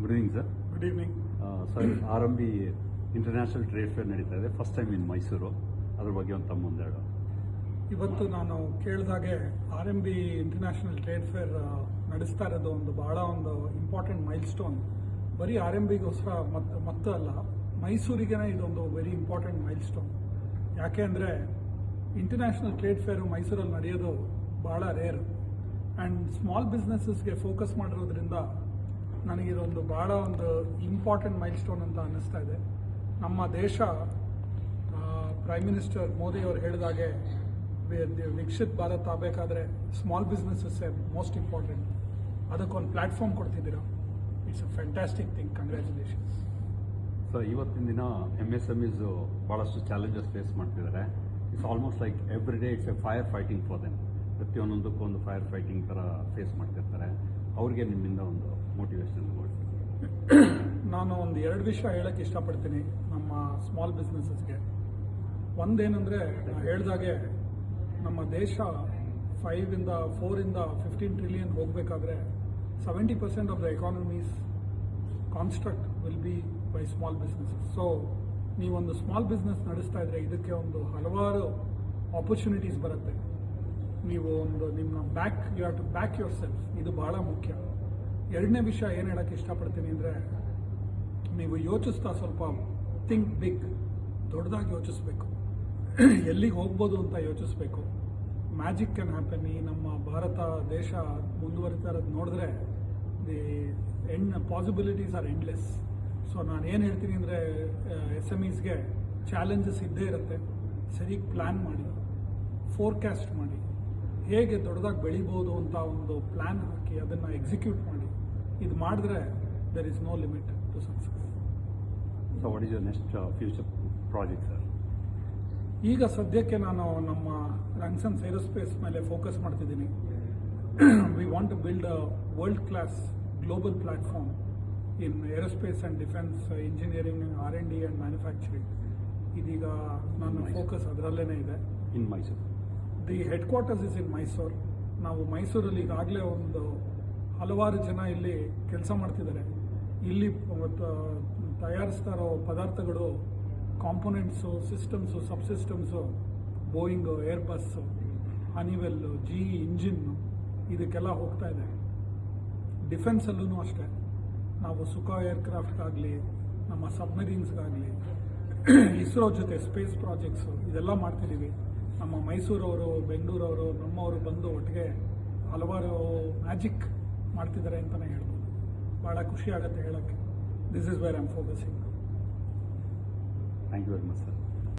Good evening sir. Good evening sir, RMB international trade fair ನಡೀತಾ ಇದೆ, first time in Mysuru. ಅದ್ರ ಬಗ್ಗೆ ಒಂದು ತಮ್ಮ ಒಂದೆರಡು. ಇವತ್ತು ನಾನು ಕೇಳಿದಾಗೆ RMB ಇಂಟರ್ನ್ಯಾಷನಲ್ ಟ್ರೇಡ್ ಫೇರ್ ನಡೆಸ್ತಾ ಇರೋದು ಬಹಳ ಇಂಪಾರ್ಟೆಂಟ್ ಮೈಲ್ ಸ್ಟೋನ್. ಬರೀ RMBಗೋಸ್ಕರ ಮತ್ತು ಅಲ್ಲ, ಮೈಸೂರಿಗೇ ಇದೊಂದು ವೆರಿ ಇಂಪಾರ್ಟೆಂಟ್ ಮೈಲ್ ಸ್ಟೋನ್. ಯಾಕೆ ಅಂದರೆ ಇಂಟರ್ನ್ಯಾಷನಲ್ ಟ್ರೇಡ್ ಫೇರು ಮೈಸೂರಲ್ಲಿ ನಡೆಯೋದು ಭಾಳ ರೇರ್ ಆ್ಯಂಡ್ ಸ್ಮಾಲ್ ಬಿಸ್ನೆಸಸ್ಗೆ ಫೋಕಸ್ ಮಾಡಿರೋದ್ರಿಂದ ನನಗಿದೊಂದು ಭಾಳ ಇಂಪಾರ್ಟೆಂಟ್ ಮೈಲ್ ಸ್ಟೋನ್ ಅಂತ ಅನ್ನಿಸ್ತಾ ಇದೆ. ನಮ್ಮ ದೇಶ ಪ್ರೈಮ್ ಮಿನಿಸ್ಟರ್ ಮೋದಿ ಅವರು ಹೇಳಿದಾಗೆ ವಿಕಸಿತ್ ಭಾರತ್ ಆಗಬೇಕಾದ್ರೆ ಸ್ಮಾಲ್ ಬಿಸ್ನೆಸಸ್ ಮೋಸ್ಟ್ ಇಂಪಾರ್ಟೆಂಟ್. ಅದಕ್ಕೊಂದು ಪ್ಲ್ಯಾಟ್ಫಾರ್ಮ್ ಕೊಡ್ತಿದ್ದೀರಾ. It's a fantastic thing. Congratulations. So ಇವತ್ತಿನ ದಿನ MSMEs ಭಾಳಷ್ಟು ಚಾಲೆಂಜಸ್ ಫೇಸ್ ಮಾಡ್ತಿದ್ದಾರೆ. It's almost like every day it's a fire fighting for them. ಪ್ರತಿಯೊಂದಕ್ಕೂ ಒಂದು ಫೈರ್ ಫೈಟಿಂಗ್ ಥರ ಫೇಸ್ ಮಾಡ್ತಿರ್ತಾರೆ. ಅವ್ರಿಗೆ ನಿಮ್ಮಿಂದ ಒಂದು ಮೋಟಿವೇಶನ್ ನಾನು ಎರಡು ವಿಷಯ ಹೇಳಕ್ಕೆ ಇಷ್ಟಪಡ್ತೀನಿ ನಮ್ಮ ಸ್ಮಾಲ್ ಬಿಸ್ನೆಸಸ್ಗೆ. ಒಂದೇನೆಂದರೆ, ಹೇಳಿದಾಗೆ ನಮ್ಮ ದೇಶ 4 ಇಂದ 15 ಟ್ರಿಲಿಯನ್ ಹೋಗಬೇಕಾದ್ರೆ 70% of the economies construct will be by small businesses. So ನೀವೊಂದು ಸ್ಮಾಲ್ ಬಿಸ್ನೆಸ್ ನಡೆಸ್ತಾ ಇದ್ರೆ ಇದಕ್ಕೆ ಹಲವಾರು ಆಪರ್ಚುನಿಟೀಸ್ ಬರುತ್ತೆ. ನೀವು ನಿಮ್ಮ you have to back yourself. ಇದು ಬಹಳ ಮುಖ್ಯ. ಎರಡನೇ ವಿಷಯ ಏನು ಹೇಳಕ್ಕೆ ಇಷ್ಟಪಡ್ತೀನಿ ಅಂದರೆ, ನೀವು ಯೋಚಿಸ್ತಾ ಸ್ವಲ್ಪ ಥಿಂಕ್ ಬಿಗ್, ದೊಡ್ಡದಾಗಿ ಯೋಚಿಸ್ಬೇಕು. ಎಲ್ಲಿಗೆ ಹೋಗ್ಬೋದು ಅಂತ ಯೋಚಿಸ್ಬೇಕು. Magic can happen. ಈ ನಮ್ಮ ಭಾರತ ದೇಶ ಮುಂದುವರಿತಾ ಇರೋದು ನೋಡಿದ್ರೆ ಪಾಸಿಬಿಲಿಟೀಸ್ ಆರ್ ಎಂಡ್ಲೆಸ್. ಸೊ ನಾನು ಏನು ಹೇಳ್ತೀನಿ ಅಂದರೆ, SMEsಗೆ ಚಾಲೆಂಜಸ್ ಇದ್ದೇ ಇರುತ್ತೆ. ಸರಿ ಪ್ಲ್ಯಾನ್ ಮಾಡಿ, ಫೋರ್ಕಾಸ್ಟ್ ಮಾಡಿ, ಹೇಗೆ ದೊಡ್ಡದಾಗಿ ಬೆಳಿಬೋದು ಅಂತ ಒಂದು ಪ್ಲ್ಯಾನ್ ಹಾಕಿ ಅದನ್ನು ಎಕ್ಸಿಕ್ಯೂಟ್ ಮಾಡಿ. ಇದು ಮಾಡಿದ್ರೆ there is no limit to success. So what is your next future project sir? ಈಗ ಸದ್ಯಕ್ಕೆ ನಾನು ನಮ್ಮ ರ್ಯಾನ್ಸನ್ಸ್ ಏರೋಸ್ಪೇಸ್ ಮೇಲೆ ಫೋಕಸ್ ಮಾಡ್ತಿದ್ದೀನಿ. We want to build a world class global platform in aerospace and defence engineering, R&D and manufacturing. ಇದೀಗ ನನ್ನ focus ಅದರಲ್ಲೇ ಇದೆ. In Mysore. The headquarters is in Mysore. ನಾವು ಮೈಸೂರಲ್ಲಿ ಈಗಾಗಲೇ ಹಲವಾರು ಜನ ಇಲ್ಲಿ ಕೆಲಸ ಮಾಡ್ತಿದ್ದಾರೆ. ಇಲ್ಲಿ ತಯಾರಿಸ್ತಾ ಇರೋ ಪದಾರ್ಥಗಳು, ಕಾಂಪೊನೆಂಟ್ಸು, ಸಿಸ್ಟಮ್ಸು, ಸಬ್ಸಿಸ್ಟಮ್ಸು, ಬೋಯಿಂಗು, ಏರ್ಬಸ್ಸು, ಹನಿವೆಲ್ಲು, GE ಇಂಜಿನ್ನು, ಇದಕ್ಕೆಲ್ಲ ಹೋಗ್ತಾ ಇದೆ. ಡಿಫೆನ್ಸಲ್ಲೂ ಅಷ್ಟೇ. ನಾವು ಸುಖ ಏರ್ಕ್ರಾಫ್ಟ್ಗಾಗಲಿ, ನಮ್ಮ ಸಬ್ಮರೀನ್ಸ್ಗಾಗಲಿ, ಇಸ್ರೋ ಜೊತೆ ಸ್ಪೇಸ್ ಪ್ರಾಜೆಕ್ಟ್ಸು ಇದೆಲ್ಲ ಮಾಡ್ತಿದ್ದೀವಿ. ನಮ್ಮ ಮೈಸೂರವರು, ಬೆಂಗಳೂರವರು, ನಮ್ಮವರು ಬಂದು ಒಟ್ಟಿಗೆ ಹಲವಾರು ಮ್ಯಾಜಿಕ್ ಮಾಡ್ತಿದ್ದಾರೆ ಅಂತಲೇ ಹೇಳ್ಬೋದು. ಭಾಳ ಖುಷಿ ಆಗುತ್ತೆ ಹೇಳೋಕ್ಕೆ. This is where I am focusing. Thank you very much sir.